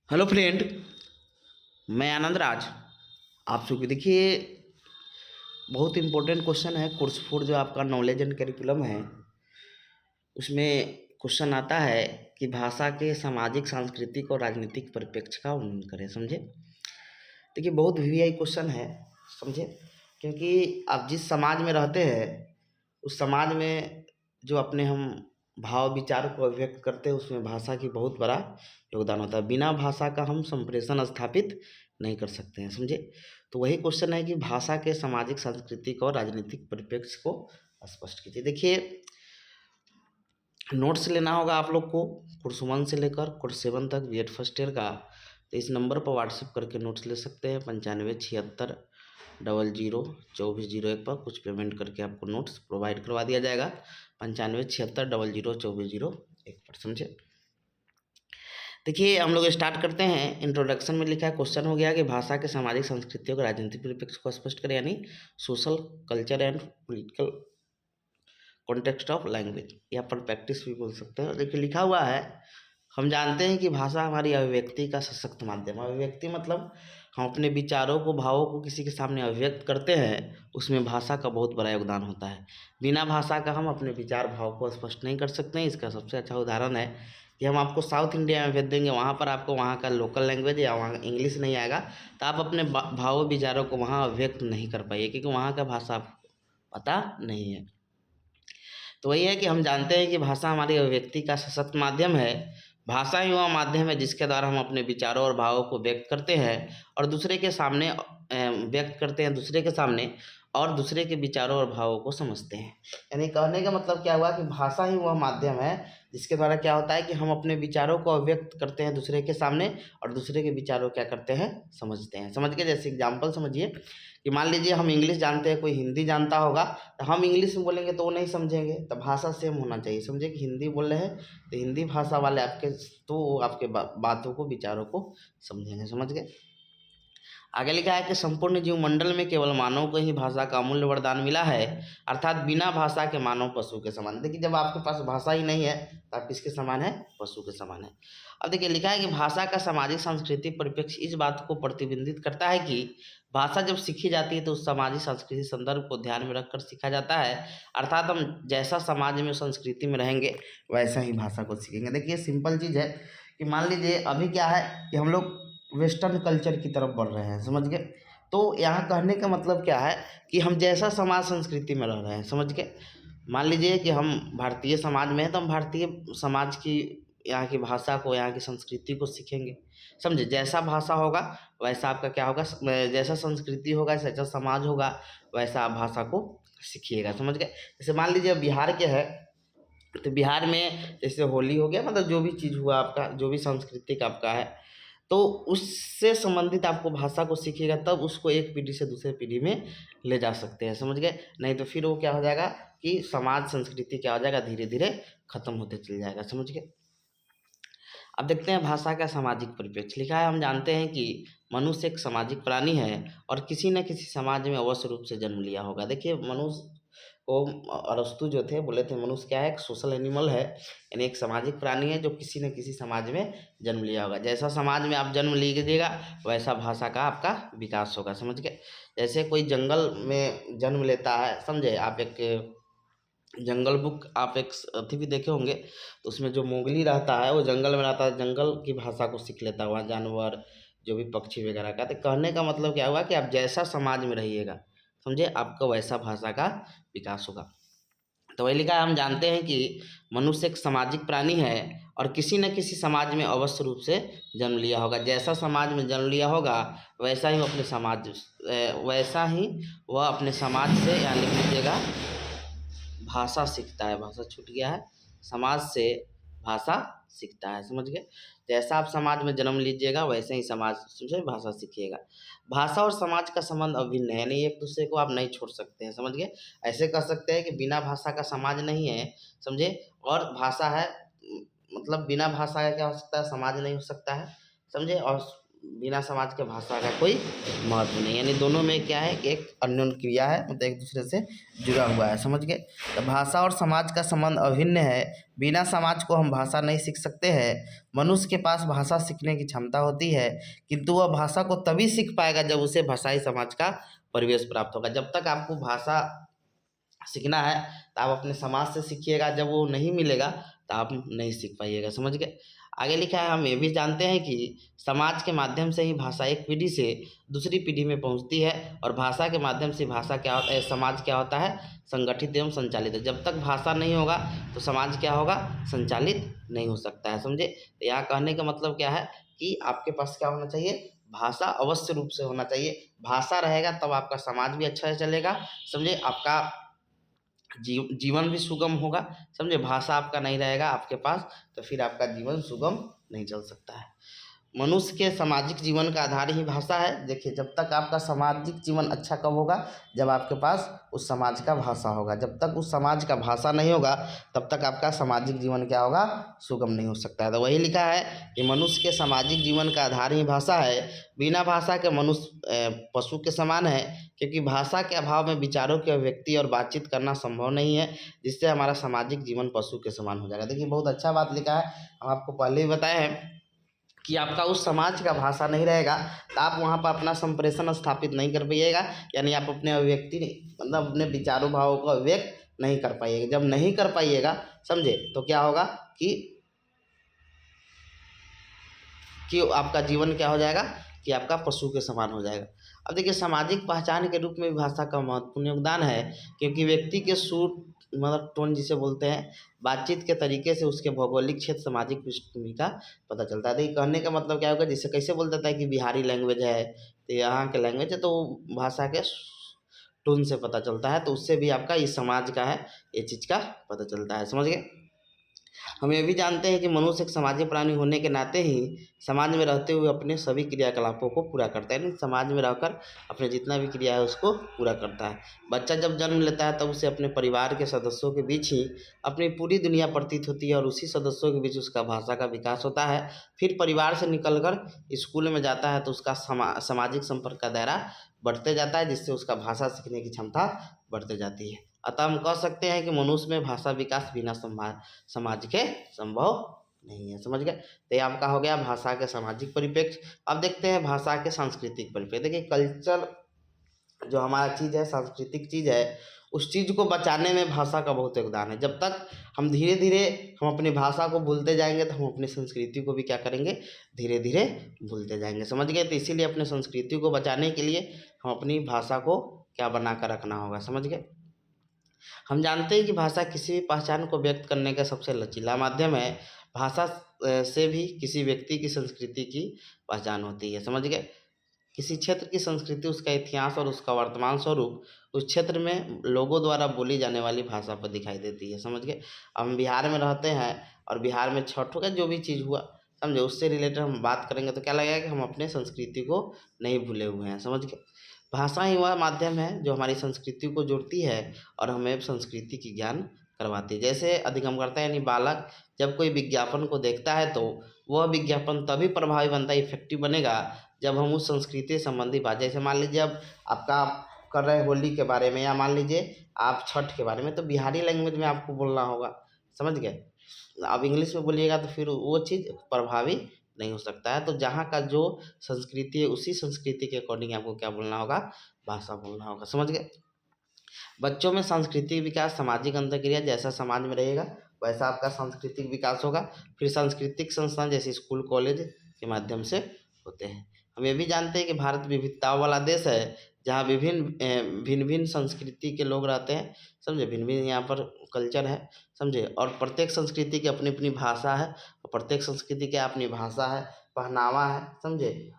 Hello friend, मैं आनंद राज। आप सबको देखिए, बहुत इंपॉर्टेंट क्वेश्चन है। कोर्स 4 जो आपका नॉलेज एंड करिकुलम है, उसमें क्वेश्चन आता है कि भाषा के सामाजिक, सांस्कृतिक और राजनीतिक परिप्रेक्ष्य का वर्णन करें। समझे? देखिए, बहुत वीवीआई क्वेश्चन है। समझे? क्योंकि आप जिस समाज में रहते हैं, उस समाज में जो अपने हम भाव विचार को अभिव्यक्त करते हैं, उसमें भाषा की बहुत बड़ा योगदान होता है। बिना भाषा का हम संप्रेषण स्थापित नहीं कर सकते हैं। समझे? तो वही क्वेश्चन है कि भाषा के सामाजिक, सांस्कृतिक और राजनीतिक परिप्रेक्ष्य को स्पष्ट कीजिए। देखिए, नोट्स लेना होगा आप लोग को, कोर्स 1 से लेकर कोर्स 7 तक बीएड फर्स्ट ईयर का। तो इस नंबर पर व्हाट्सएप करके नोट्स ले सकते हैं। 9576002401 पर कुछ पेमेंट करके आपको नोट्स प्रोवाइड करवा दिया जाएगा। 9576002401 पर। समझे? देखिए, हम लोग स्टार्ट करते हैं। इंट्रोडक्शन में लिखा है, क्वेश्चन हो गया कि भाषा के सामाजिक, सांस्कृतिक और राजनीतिक परिप्रेक्ष्य को स्पष्ट करें, यानी social, culture and political context of language, या पर प्रैक्टिस भी बोल सकते हैं। देखिए, लिखा हुआ है, हम जानते हैं कि भाषा हमारी अभिव्यक्ति का सशक्त माध्यम है। अभिव्यक्ति मतलब हम अपने विचारों को, भावों को किसी के सामने अभिव्यक्त करते हैं, उसमें भाषा का बहुत बड़ा योगदान होता है। बिना भाषा का हम अपने विचार, भाव को स्पष्ट नहीं कर सकते हैं। इसका सबसे अच्छा उदाहरण है कि हम आपको साउथ इंडिया में भेज देंगे, वहाँ पर आपको वहाँ का लोकल लैंग्वेज या वहाँ इंग्लिश नहीं आएगा, तो आप अपने भावों, विचारों को वहाँ अभिव्यक्त नहीं कर पाइए, क्योंकि वहाँ का भाषा आपको पता नहीं है। तो वही है कि हम जानते हैं कि भाषा हमारी अभिव्यक्ति का सशक्त माध्यम है। भाषा ही वह माध्यम है जिसके द्वारा हम अपने विचारों और भावों को व्यक्त करते हैं और दूसरे के सामने व्यक्त करते हैं दूसरे के सामने, और दूसरे के विचारों और भावों को समझते हैं। यानी कहने का मतलब क्या हुआ कि भाषा ही वह माध्यम है जिसके द्वारा क्या होता है कि हम अपने विचारों को अभिव्यक्त करते हैं दूसरे के सामने, और दूसरे के विचारों क्या करते हैं, समझते हैं। समझ गए? जैसे एग्जाम्पल समझिए कि मान लीजिए हम इंग्लिश जानते हैं, कोई हिंदी जानता होगा, तो हम इंग्लिश में बोलेंगे तो वो नहीं समझेंगे। तो भाषा सेम होना चाहिए। समझे कि हिंदी बोल रहे हैं तो हिंदी भाषा वाले आपके, तो वो आपके बातों को, विचारों को समझेंगे। समझ गए? आगे लिखा है कि संपूर्ण जीव मंडल में केवल मानव को ही भाषा का अमूल्य वरदान मिला है, अर्थात बिना भाषा के मानव पशु के समान। देखिए, जब आपके पास भाषा ही नहीं है तो आप किसके समान है? पशु के समान है। अब देखिए, लिखा है कि भाषा का सामाजिक, सांस्कृतिक परिप्रेक्ष्य इस बात को प्रतिबिंबित करता है कि भाषा जब सीखी जाती है तो उस सामाजिक, सांस्कृतिक संदर्भ को ध्यान में रखकर सीखा जाता है। अर्थात हम जैसा समाज में, संस्कृति में रहेंगे, वैसा ही भाषा को सीखेंगे। देखिए, सिंपल चीज़ है कि मान लीजिए अभी क्या है कि हम लोग वेस्टर्न कल्चर की तरफ बढ़ रहे हैं। समझ गए? तो यहाँ कहने का मतलब क्या है कि हम जैसा समाज, संस्कृति में रह रहे हैं। समझ गए? मान लीजिए कि हम भारतीय समाज में हैं, तो हम भारतीय समाज की, यहाँ की भाषा को, यहाँ की संस्कृति को सीखेंगे। समझे? जैसा भाषा होगा वैसा आपका क्या होगा, जैसा संस्कृति होगा, जैसा समाज होगा, वैसा आप भाषा को सीखिएगा। समझ गए? जैसे मान लीजिए बिहार के है, तो बिहार में जैसे होली हो गया, मतलब जो भी चीज़ हुआ आपका, जो भी सांस्कृतिक आपका है, तो उससे संबंधित आपको भाषा को सीखिएगा, तब उसको एक पीढ़ी से दूसरे पीढ़ी में ले जा सकते हैं। समझ गए? नहीं तो फिर वो क्या हो जाएगा कि समाज, संस्कृति क्या हो जाएगा, धीरे धीरे खत्म होते चल जाएगा। समझ गए? अब देखते हैं भाषा का सामाजिक परिप्रेक्ष्य। लिखा है, हम जानते हैं कि मनुष्य एक सामाजिक प्राणी है और किसी न किसी समाज में अवश्य रूप से जन्म लिया होगा। देखिए, मनुष्य को अरस्तु जो थे, बोले थे मनुष्य क्या है, एक सोशल एनिमल है, यानी एक सामाजिक प्राणी है जो किसी न किसी समाज में जन्म लिया होगा। जैसा समाज में आप जन्म लीजिएगा, वैसा भाषा का आपका विकास होगा। समझ गए? जैसे कोई जंगल में जन्म लेता है, समझे आप, एक जंगल बुक आप एक अथी भी देखे होंगे, तो उसमें जो मोगली रहता है वो जंगल में रहता है, जंगल की भाषा को सीख लेता है, वहाँ जानवर, जो भी पक्षी वगैरह का। तो कहने का मतलब क्या हुआ कि आप जैसा समाज में रहिएगा, समझे, आपका वैसा भाषा का विकास होगा। तो वही लिखा है, हम जानते हैं कि मनुष्य एक सामाजिक प्राणी है और किसी न किसी समाज में अवश्य रूप से जन्म लिया होगा। जैसा समाज में जन्म लिया होगा, वैसा ही वो अपने समाज, वैसा ही वह अपने समाज से, यहाँ लिख लीजिएगा, भाषा सीखता है। भाषा छूट गया है, समाज से भाषा सीखता है। समझ गए? जैसा आप समाज में जन्म लीजिएगा, वैसे ही समाज से भाषा सीखिएगा। भाषा और समाज का संबंध अभिन्न है, यानी एक दूसरे को आप नहीं छोड़ सकते हैं। समझ गए? ऐसे कह सकते हैं कि बिना भाषा का समाज नहीं है, समझे, और भाषा है, मतलब बिना भाषा का क्या हो सकता है, समाज नहीं हो सकता है। समझे? और बिना समाज के भाषा का कोई महत्व नहीं। यानी दोनों में क्या है कि एक अन्योन्य क्रिया है, मतलब एक दूसरे से जुड़ा हुआ है। समझ गए। तो भाषा और समाज का संबंध अभिन्न है। बिना समाज को हम भाषा नहीं सीख सकते हैं। मनुष्य के पास भाषा सीखने की क्षमता होती है, किंतु वह भाषा को तभी सीख पाएगा जब उसे भाषाई समाज का परिवेश प्राप्त होगा। जब तक आपको भाषा सीखना है तो आप अपने समाज से सीखिएगा, जब वो नहीं मिलेगा तो आप नहीं सीख पाइएगा। समझ गए। आगे लिखा है, हम ये भी जानते हैं कि समाज के माध्यम से ही भाषा एक पीढ़ी से दूसरी पीढ़ी में पहुंचती है, और भाषा के माध्यम से भाषा क्या होता है, समाज क्या होता है, संगठित एवं संचालित है। जब तक भाषा नहीं होगा तो समाज क्या होगा, संचालित नहीं हो सकता है। समझे। तो यहाँ कहने का मतलब क्या है कि आपके पास क्या होना चाहिए, भाषा अवश्य रूप से होना चाहिए। भाषा रहेगा तब आपका समाज भी अच्छा से चलेगा। समझे। आपका जीवन भी सुगम होगा। समझे। भाषा आपका नहीं रहेगा आपके पास तो फिर आपका जीवन सुगम नहीं चल सकता है। मनुष्य के सामाजिक जीवन का आधार ही भाषा है। देखिए, जब तक आपका सामाजिक जीवन अच्छा कब होगा, जब आपके पास उस समाज का भाषा होगा। जब तक उस समाज का भाषा नहीं होगा तब तक आपका सामाजिक जीवन क्या होगा, सुगम नहीं हो सकता है। तो वही लिखा है कि मनुष्य के सामाजिक जीवन का आधार ही भाषा है। बिना भाषा के मनुष्य पशु के समान है, क्योंकि भाषा के अभाव में विचारों की अभिव्यक्ति और बातचीत करना संभव नहीं है, जिससे हमारा सामाजिक जीवन पशु के समान हो जाएगा। देखिए, बहुत अच्छा बात लिखा है। हम आपको पहले ही बताए हैं कि आपका उस समाज का भाषा नहीं रहेगा तो आप वहाँ पर अपना संप्रेषण स्थापित नहीं कर पाइएगा। यानी आप अपने अभिव्यक्ति मतलब अपने विचारों भावों को अभिव्यक्त नहीं कर पाइएगा। जब नहीं कर पाइएगा, समझे, तो क्या होगा कि आपका जीवन क्या हो जाएगा, कि आपका पशु के समान हो जाएगा। अब देखिए, सामाजिक पहचान के रूप में भी भाषा का महत्वपूर्ण योगदान है, क्योंकि व्यक्ति के सुर मतलब टोन जिसे बोलते हैं, बातचीत के तरीके से उसके भौगोलिक क्षेत्र, सामाजिक पृष्ठभूमि का पता चलता है। देखिए, कहने का मतलब क्या होगा, जैसे कैसे बोल देता है कि बिहारी लैंग्वेज है तो यहाँ के लैंग्वेज है, तो भाषा के टोन से पता चलता है। तो उससे भी आपका इस समाज का है, ये चीज़ का पता चलता है। समझ गए। हम ये भी जानते हैं कि मनुष्य एक सामाजिक प्राणी होने के नाते ही समाज में रहते हुए अपने सभी क्रियाकलापों को पूरा करता है। यानी समाज में रहकर अपने जितना भी क्रिया है उसको पूरा करता है। बच्चा जब जन्म लेता है तब उसे अपने परिवार के सदस्यों के बीच ही अपनी पूरी दुनिया प्रतीत होती है, और उसी सदस्यों के बीच उसका भाषा का विकास होता है। फिर परिवार से निकलकर स्कूल में जाता है तो उसका सामाजिक संपर्क का दायरा बढ़ते जाता है, जिससे उसका भाषा सीखने की क्षमता बढ़ते जाती है। अतः हम कह सकते हैं कि मनुष्य में भाषा विकास बिना समाज के संभव नहीं है। समझ गए। तो ये आपका हो गया भाषा के सामाजिक परिप्रेक्ष्य। अब देखते हैं भाषा के सांस्कृतिक परिप्रेक्ष्य। देखिए, कल्चर जो हमारा चीज़ है, सांस्कृतिक चीज़ है, उस चीज़ को बचाने में भाषा का बहुत योगदान है। जब तक हम धीरे धीरे हम अपनी भाषा को भूलते जाएंगे तो हम अपनी संस्कृति को भी क्या करेंगे, धीरे धीरे भूलते जाएंगे। समझ गए। तो इसीलिए अपने संस्कृति को बचाने के लिए हम अपनी भाषा को क्या बना कर रखना होगा। समझ गए। हम जानते हैं कि भाषा किसी भी पहचान को व्यक्त करने का सबसे लचीला माध्यम है। भाषा से भी किसी व्यक्ति की संस्कृति की पहचान होती है। समझ गए। किसी क्षेत्र की संस्कृति, उसका इतिहास और उसका वर्तमान स्वरूप उस क्षेत्र में लोगों द्वारा बोली जाने वाली भाषा पर दिखाई देती है। समझ गए। हम बिहार में रहते हैं और बिहार में छठ हो गया, जो भी चीज़ हुआ, समझे, उससे रिलेटेड हम बात करेंगे तो क्या लगेगा कि हम अपने संस्कृति को नहीं भूले हुए हैं। समझ गए। भाषा ही वह माध्यम है जो हमारी संस्कृति को जोड़ती है और हमें संस्कृति की ज्ञान करवाती है। जैसे अधिगम करता है, यानी बालक जब कोई विज्ञापन को देखता है तो वह विज्ञापन तभी प्रभावी बनता है, इफेक्टिव बनेगा, जब हम उस संस्कृति संबंधी बात, जैसे मान लीजिए अब आपका कर रहे हैं होली के बारे में, या मान लीजिए आप छठ के बारे में, तो बिहारी लैंग्वेज में आपको बोलना होगा। समझ गए। अब इंग्लिश में बोलिएगा तो फिर वो चीज़ प्रभावी नहीं हो सकता है। तो जहाँ का जो संस्कृति है उसी संस्कृति के अकॉर्डिंग आपको क्या बोलना होगा, भाषा बोलना होगा। समझ गए। बच्चों में सांस्कृतिक विकास सामाजिक अंतर्क्रिया, जैसा समाज में रहेगा वैसा आपका सांस्कृतिक विकास होगा। फिर सांस्कृतिक संस्थान जैसे स्कूल कॉलेज के माध्यम से होते हैं। हम ये भी जानते हैं कि भारत विविधताओं वाला देश है, जहाँ भिन्न भिन्न संस्कृति के लोग रहते हैं। समझे। भिन्न भिन्न यहाँ पर कल्चर है। समझे। और प्रत्येक संस्कृति की अपनी अपनी भाषा है, और प्रत्येक संस्कृति की अपनी भाषा है, पहनावा है। समझे।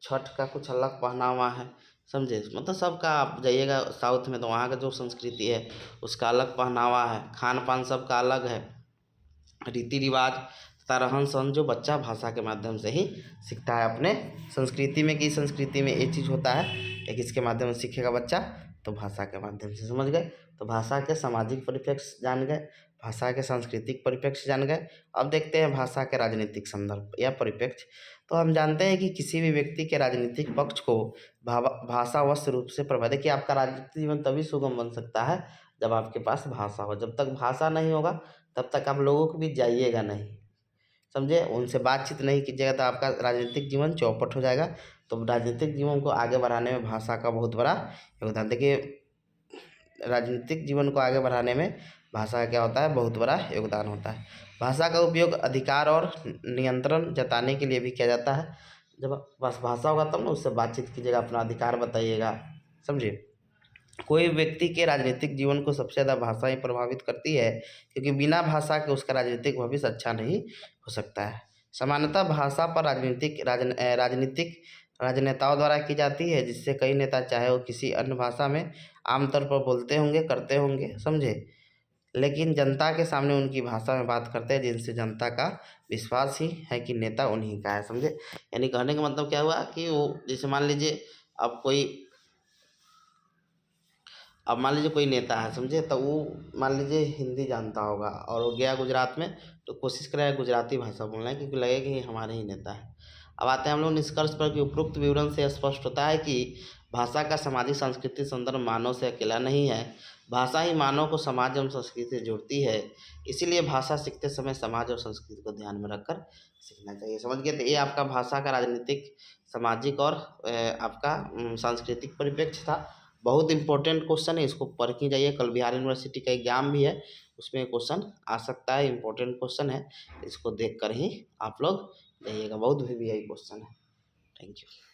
छठ का कुछ अलग पहनावा है। समझे। मतलब सबका, आप जाइएगा साउथ में तो वहाँ का जो संस्कृति है उसका अलग पहनावा है, खान पान सबका अलग है, रीति रिवाज तथा रहन सहन जो बच्चा भाषा के माध्यम से ही सीखता है अपने संस्कृति में। कि संस्कृति में ये चीज़ होता है, एक इसके माध्यम से सीखेगा बच्चा, तो भाषा के माध्यम से। समझ गए। तो भाषा के सामाजिक परिप्रेक्ष्य जान गए, भाषा के सांस्कृतिक परिप्रेक्ष्य जान गए। अब देखते हैं भाषा के राजनीतिक संदर्भ या परिप्रेक्ष्य। तो हम जानते हैं कि किसी भी व्यक्ति के राजनीतिक पक्ष को भाषा अवश्य रूप से प्रभावित। देखिए, आपका राजनीतिक जीवन तभी सुगम बन सकता है जब आपके पास भाषा हो। जब तक भाषा नहीं होगा तब तक आप लोगों के बीच जाइएगा नहीं, समझे, उनसे बातचीत नहीं कीजिएगा तो आपका राजनीतिक जीवन चौपट हो जाएगा। तो राजनीतिक जीवन को आगे बढ़ाने में भाषा का बहुत बड़ा योगदान। देखिए, राजनीतिक जीवन को आगे बढ़ाने में भाषा का क्या होता है, बहुत बड़ा योगदान होता है। भाषा का उपयोग अधिकार और नियंत्रण जताने के लिए भी किया जाता है। जब बस भाषा होगा तब ना उससे बातचीत कीजिएगा, अपना अधिकार बताइएगा, समझिए। कोई व्यक्ति के राजनीतिक जीवन को सबसे ज़्यादा भाषा ही प्रभावित करती है, क्योंकि बिना भाषा के उसका राजनीतिक भविष्य अच्छा नहीं हो सकता है। सामान्यतः भाषा पर राजनीतिक राजनेताओं द्वारा की जाती है, जिससे कई नेता चाहे वो किसी अन्य भाषा में आमतौर पर बोलते होंगे, करते होंगे, समझे, लेकिन जनता के सामने उनकी भाषा में बात करते हैं, जिनसे जनता का विश्वास ही है कि नेता उन्हीं का है, समझे। यानी कहने का मतलब क्या हुआ कि वो जैसे मान लीजिए अब मान लीजिए कोई नेता है, समझे, तो वो मान लीजिए हिंदी जानता होगा और वो गया गुजरात में, तो कोशिश करेगा गुजराती भाषा बोलना है, क्योंकि लगेगा कि ये हमारे ही नेता है। अब आते हैं हम लोग निष्कर्ष पर कि उपरोक्त विवरण से स्पष्ट होता है कि भाषा का सामाजिक सांस्कृतिक संदर्भ मानव से अकेला नहीं है। भाषा ही मानव को समाज एवं संस्कृति से जोड़ती है। इसीलिए भाषा सीखते समय समाज और संस्कृति को ध्यान में रखकर सीखना चाहिए। समझ गए। तो ये आपका भाषा का राजनीतिक, सामाजिक और आपका सांस्कृतिक परिप्रेक्ष्य था। बहुत इंपॉर्टेंट क्वेश्चन है, इसको पढ़ के जाइए। कल बिहार यूनिवर्सिटी का एग्जाम भी है, उसमें क्वेश्चन आ सकता है, इंपॉर्टेंट क्वेश्चन है, इसको देख कर ही आप लोग जाइएगा। बहुत भी क्वेश्चन है। Thank you.